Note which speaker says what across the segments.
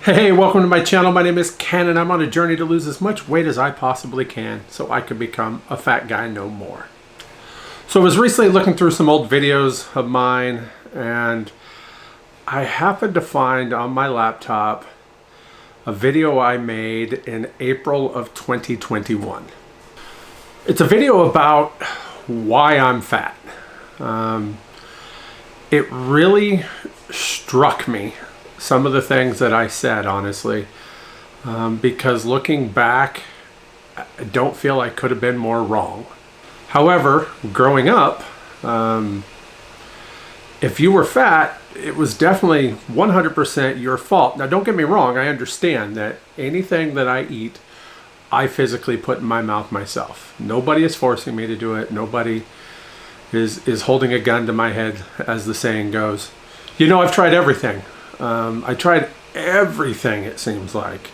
Speaker 1: Hey, welcome to my channel. My name is Ken and I'm on a journey to lose as much weight as I possibly can so I can become a fat guy no more. So I was recently looking through some old videos of mine and I happened to find on my laptop a video I made in April of 2021. It's a video about why I'm fat. It really struck me, some of the things that I said, honestly, because looking back, I don't feel I could have been more wrong. However, growing up, if you were fat, it was definitely 100% your fault. Now, don't get me wrong, I understand that anything that I eat, I physically put in my mouth myself. Nobody is forcing me to do it. Nobody is holding a gun to my head, as the saying goes. You know, I've tried everything. I tried everything, it seems like,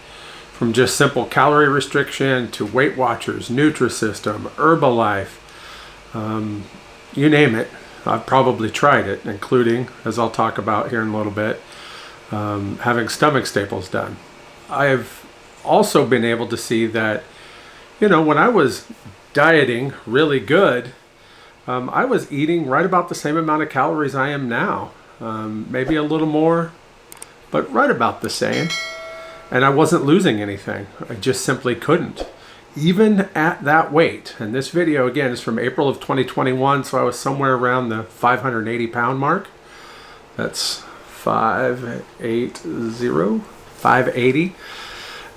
Speaker 1: from just simple calorie restriction to Weight Watchers, Nutrisystem, Herbalife, you name it. I've probably tried it, including, as I'll talk about here in a little bit, having stomach staples done. I've also been able to see that, you know, when I was dieting really good, I was eating right about the same amount of calories I am now. Maybe a little more, but right about the same. And I wasn't losing anything. I just simply couldn't. Even at that weight. And this video, again, is from April of 2021, so I was somewhere around the 580 pound mark. That's 580.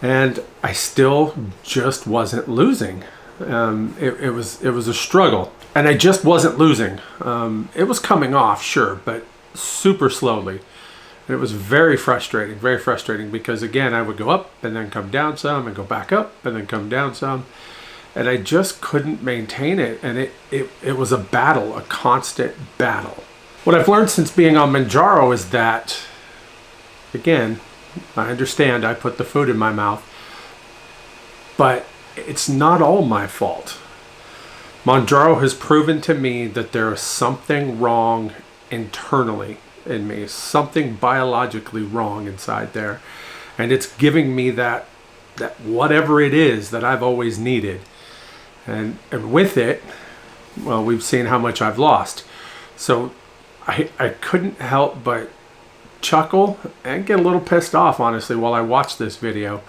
Speaker 1: And I still just wasn't losing. It was a struggle. And I just wasn't losing. It was coming off, sure, but super slowly. And it was very frustrating because, again, I would go up and then come down some and go back up and then come down some. And I just couldn't maintain it. And it was a battle, a constant battle. What I've learned since being on Mounjaro is that, again, I understand I put the food in my mouth, but it's not all my fault. Mounjaro has proven to me that there is something wrong internally in me, something biologically wrong inside there, and it's giving me that whatever it is that I've always needed, and with it, well, we've seen how much I've lost. So I couldn't help but chuckle and get a little pissed off, honestly, while I watched this video,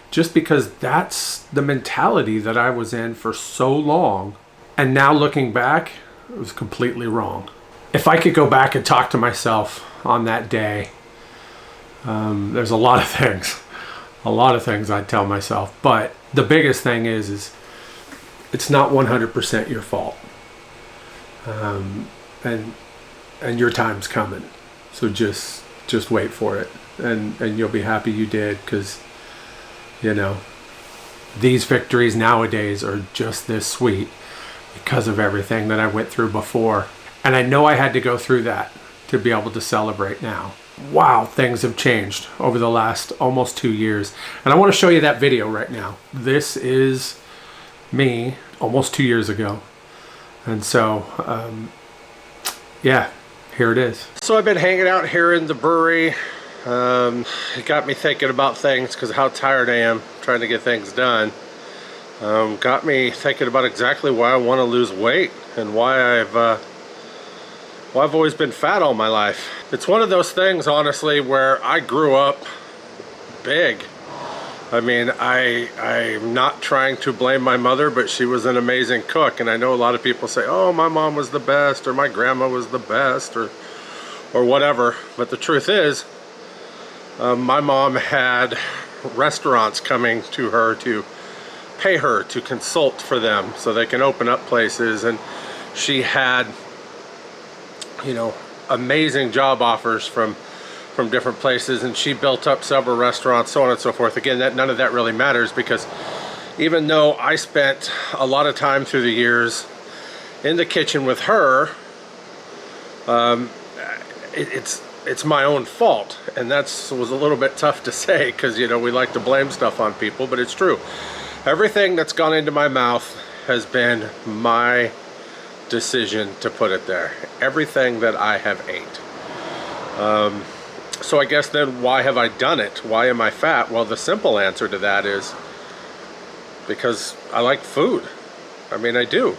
Speaker 1: just because that's the mentality that I was in for so long. And now looking back, it was completely wrong. If I could go back and talk to myself on that day, there's a lot of things I'd tell myself. But the biggest thing is it's not 100% your fault. And your time's coming. So just wait for it. And you'll be happy you did, because, you know, these victories nowadays are just this sweet because of everything that I went through before. And I know I had to go through that to be able to celebrate now. Wow, things have changed over the last almost 2 years. And I want to show you that video right now. This is me almost 2 years ago. And so, yeah, here it is. So I've been hanging out here in the brewery. It got me thinking about things because of how tired I am trying to get things done. Got me thinking about exactly why I want to lose weight and why I've always been fat all my life. It's one of those things, honestly, where I grew up big. I mean, I'm not trying to blame my mother, but she was an amazing cook. And I know a lot of people say, oh, my mom was the best, or my grandma was the best, or whatever. But the truth is, my mom had restaurants coming to her to pay her to consult for them so they can open up places. And she had, you know, amazing job offers from different places, and she built up several restaurants, so on and so forth. Again, none of that really matters, because even though I spent a lot of time through the years in the kitchen with her, it's my own fault. And that was a little bit tough to say, because, you know, we like to blame stuff on people, but it's true. Everything that's gone into my mouth has been my decision to put it there. Everything that I have ate. So I guess then why have I done it? Why am I fat? Well, the simple answer to that is because I like food. I mean, I do.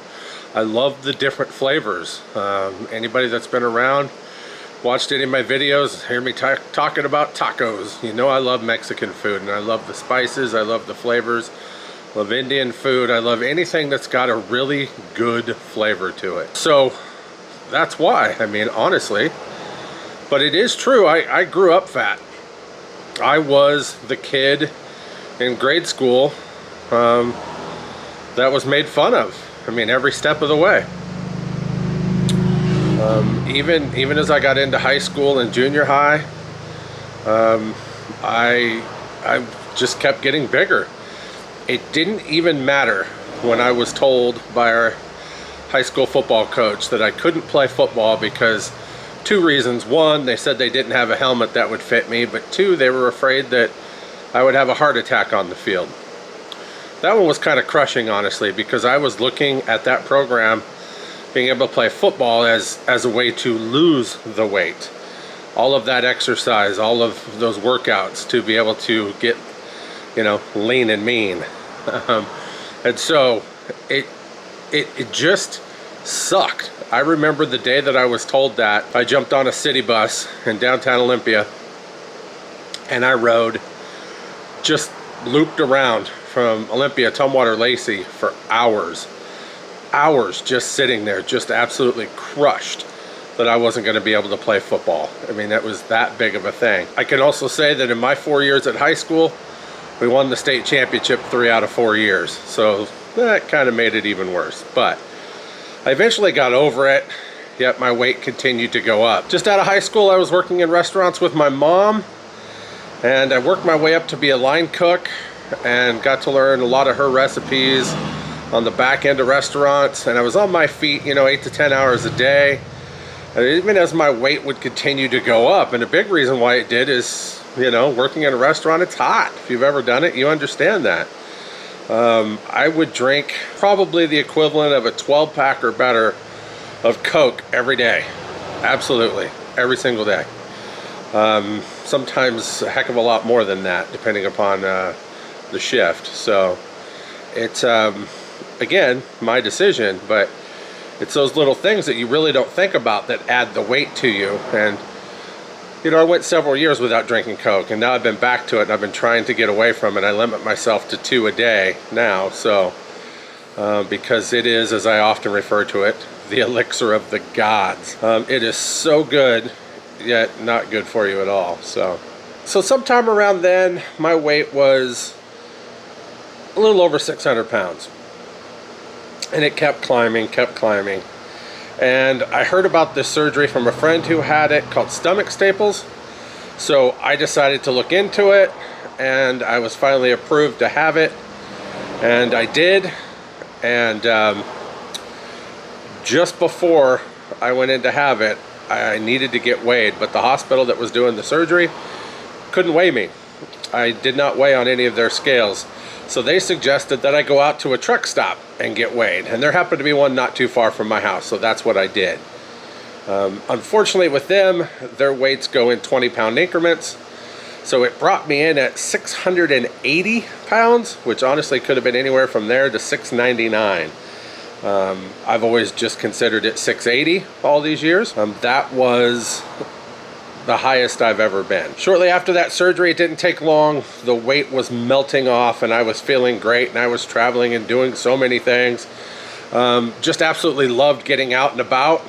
Speaker 1: I love the different flavors. Anybody that's been around, watched any of my videos, hear me talking about tacos. You know I love Mexican food, and I love the spices, I love the flavors. Love Indian food. I love anything that's got a really good flavor to it. So that's why, I mean, honestly. But it is true, I grew up fat. I was the kid in grade school that was made fun of. I mean, every step of the way. Even as I got into high school and junior high, I just kept getting bigger. It didn't even matter when I was told by our high school football coach that I couldn't play football because two reasons. One, they said they didn't have a helmet that would fit me, but two, they were afraid that I would have a heart attack on the field. That one was kind of crushing, honestly, because I was looking at that program, being able to play football as a way to lose the weight. All of that exercise, all of those workouts to be able to get, you know, lean and mean. And so it just sucked. I remember the day that I was told that. I jumped on a city bus in downtown Olympia and I rode, just looped around from Olympia to Tumwater Lacey for hours just sitting there, just absolutely crushed that I wasn't going to be able to play football. I mean, that was that big of a thing. I can also say that in my 4 years at high school, we won the state championship 3 out of 4 years. So that kind of made it even worse. But I eventually got over it, yet my weight continued to go up. Just out of high school, I was working in restaurants with my mom, and I worked my way up to be a line cook and got to learn a lot of her recipes on the back end of restaurants. And I was on my feet, you know, 8 to 10 hours a day. And even as my weight would continue to go up, and a big reason why it did is, you know, working in a restaurant, it's hot. If you've ever done it, you understand that. I would drink probably the equivalent of a 12-pack or better of Coke every day. Absolutely. Every single day. Sometimes a heck of a lot more than that, depending upon the shift. So it's, again, my decision, but it's those little things that you really don't think about that add the weight to you. And, you know, I went several years without drinking Coke, and now I've been back to it, and I've been trying to get away from it. I limit myself to 2 a day now, so because it is, as I often refer to it, the elixir of the gods. It is so good, yet not good for you at all. So sometime around then, my weight was a little over 600 pounds. And it kept climbing, and I heard about this surgery from a friend who had it called stomach staples. So I decided to look into it, and I was finally approved to have it, and I did. And just before I went in to have it, I needed to get weighed, but the hospital that was doing the surgery couldn't weigh me. I did not weigh on any of their scales. So they suggested that I go out to a truck stop and get weighed. And there happened to be one not too far from my house, so that's what I did. Unfortunately with them, their weights go in 20-pound increments. So it brought me in at 680 pounds, which honestly could have been anywhere from there to 699. I've always just considered it 680 all these years. That was the highest I've ever been. Shortly after that surgery, it didn't take long. The weight was melting off and I was feeling great, and I was traveling and doing so many things. Just absolutely loved getting out and about.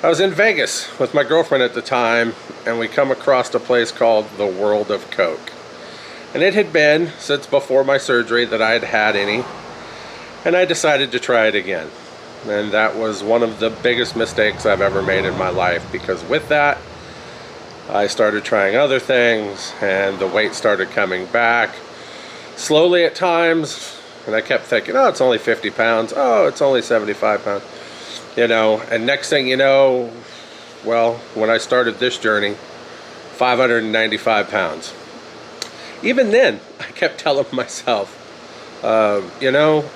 Speaker 1: I was in Vegas with my girlfriend at the time, and we come across a place called the World of Coke. And it had been since before my surgery that I had had any, and I decided to try it again. And that was one of the biggest mistakes I've ever made in my life, because with that, I started trying other things, and the weight started coming back slowly at times, and I kept thinking, oh, it's only 50 pounds. Oh, it's only 75 pounds. You know, and next thing you know, well, when I started this journey, 595 pounds. Even then, I kept telling myself, you know,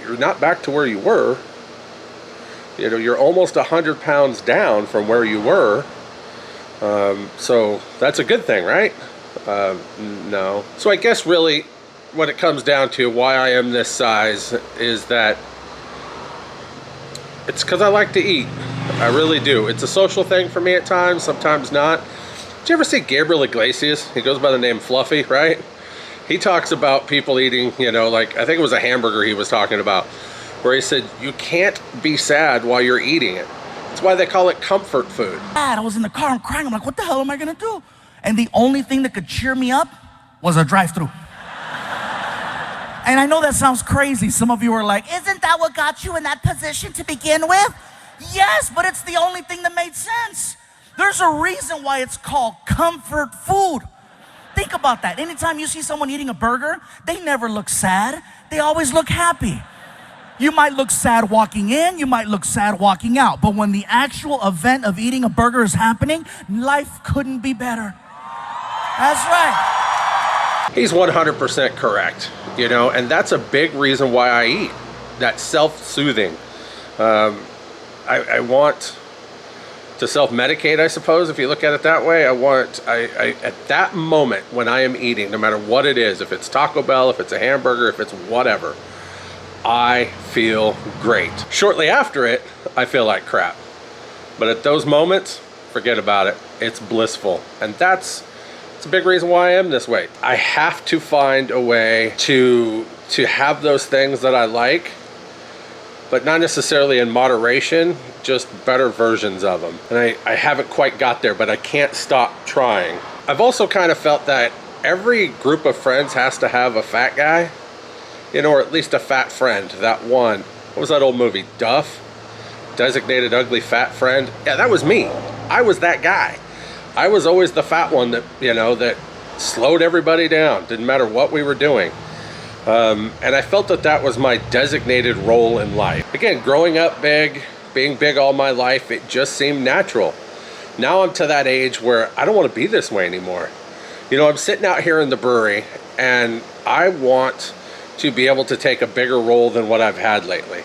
Speaker 1: you're not back to where you were. You know, you're almost 100 pounds down from where you were. So that's a good thing, right? No. So I guess really what it comes down to, why I am this size, is that it's because I like to eat. I really do. It's a social thing for me at times, sometimes not. Did you ever see Gabriel Iglesias? He goes by the name Fluffy, right? He talks about people eating, you know, like, I think it was a hamburger he was talking about, where he said, you can't be sad while you're eating it. That's why they call it comfort food.
Speaker 2: I was in the car, I'm crying. I'm like, what the hell am I gonna do? And the only thing that could cheer me up was a drive-thru. And I know that sounds crazy. Some of you are like, isn't that what got you in that position to begin with? Yes, but it's the only thing that made sense. There's a reason why it's called comfort food. Think about that. Anytime you see someone eating a burger, they never look sad. They always look happy. You might look sad walking in, you might look sad walking out, but when the actual event of eating a burger is happening, life couldn't be better. That's right.
Speaker 1: He's 100% correct, you know, and that's a big reason why I eat. That self-soothing. I want to self-medicate, I suppose, if you look at it that way. At that moment when I am eating, no matter what it is, if it's Taco Bell, if it's a hamburger, if it's whatever, I feel great. Shortly after it, I feel like crap. But at those moments, forget about it. It's blissful. And it's a big reason why I am this way. I have to find a way to have those things that I like, but not necessarily in moderation, just better versions of them. And I haven't quite got there, but I can't stop trying. I've also kind of felt that every group of friends has to have a fat guy, you know, or at least a fat friend. That one, what was that old movie, Duff? Designated Ugly Fat Friend? Yeah, that was me. I was that guy. I was always the fat one that, you know, that slowed everybody down. Didn't matter what we were doing. And I felt that that was my designated role in life. Again, growing up big, being big all my life, it just seemed natural. Now I'm to that age where I don't want to be this way anymore. You know, I'm sitting out here in the brewery and I want to be able to take a bigger role than what I've had lately.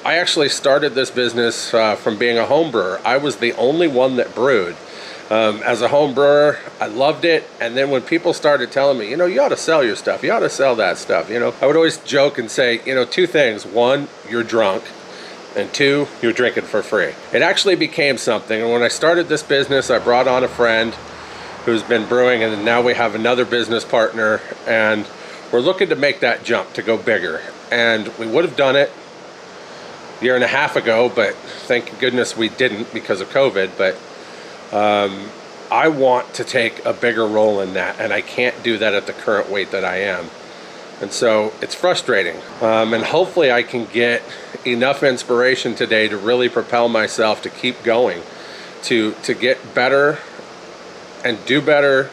Speaker 1: I actually started this business from being a home brewer. I was the only one that brewed. As a home brewer, I loved it. And then when people started telling me, you know, you ought to sell your stuff, you ought to sell that stuff, you know, I would always joke and say, you know, two things. One, you're drunk. And two, you're drinking for free. It actually became something. And when I started this business, I brought on a friend who's been brewing, and now we have another business partner, and we're looking to make that jump to go bigger. And we would have done it a year and a half ago, but thank goodness we didn't because of COVID. But I want to take a bigger role in that, and I can't do that at the current weight that I am. And so it's frustrating. And hopefully I can get enough inspiration today to really propel myself to keep going, to get better and do better.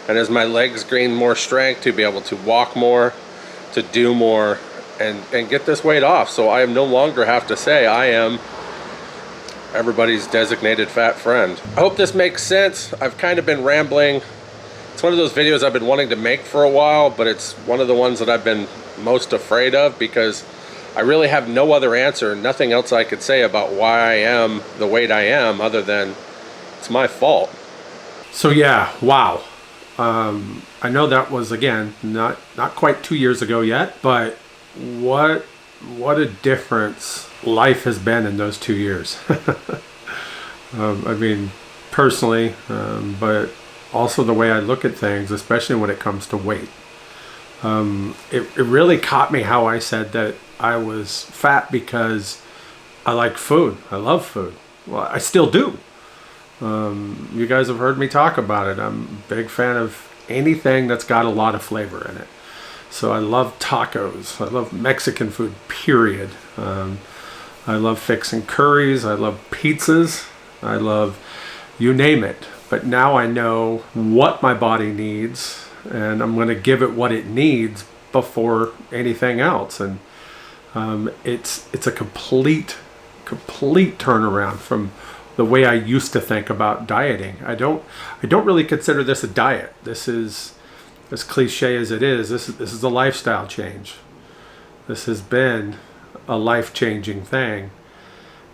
Speaker 1: And as my legs gain more strength, to be able to walk more, to do more, and get this weight off. So I no longer have to say I am everybody's designated fat friend. I hope this makes sense. I've kind of been rambling. It's one of those videos I've been wanting to make for a while, but it's one of the ones that I've been most afraid of because I really have no other answer, nothing else I could say about why I am the weight I am other than it's my fault. So yeah, wow. I know that was, again, not quite 2 years ago yet, but what a difference life has been in those 2 years. I mean, personally, but also the way I look at things, especially when it comes to weight. It really caught me how I said that I was fat because I like food. I love food. Well, I still do. You guys have heard me talk about it. I'm a big fan of anything that's got a lot of flavor in it. So I love tacos. I love Mexican food, period. I love fixing curries. I love pizzas. I love you name it. But now I know what my body needs, and I'm going to give it what it needs before anything else. And it's a complete turnaround from the way I used to think about dieting. I don't really consider this a diet. This is, as cliche as it is, this is a lifestyle change. This has been a life-changing thing,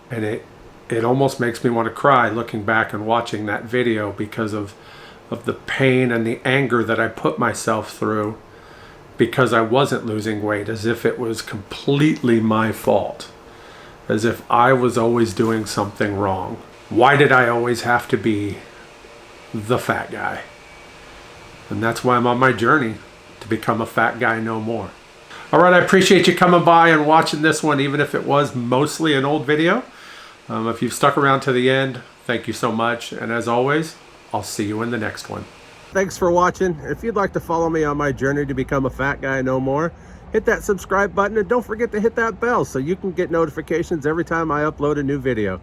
Speaker 1: and it almost makes me want to cry looking back and watching that video because of the pain and the anger that I put myself through because I wasn't losing weight, as if it was completely my fault, as if I was always doing something wrong. Why did I always have to be the fat guy? And that's why I'm on my journey to become a fat guy no more. All right, I appreciate you coming by and watching this one, even if it was mostly an old video. If you've stuck around to the end, thank you so much. And as always, I'll see you in the next one. Thanks for watching. If you'd like to follow me on my journey to become a fat guy no more, hit that subscribe button and don't forget to hit that bell so you can get notifications every time I upload a new video.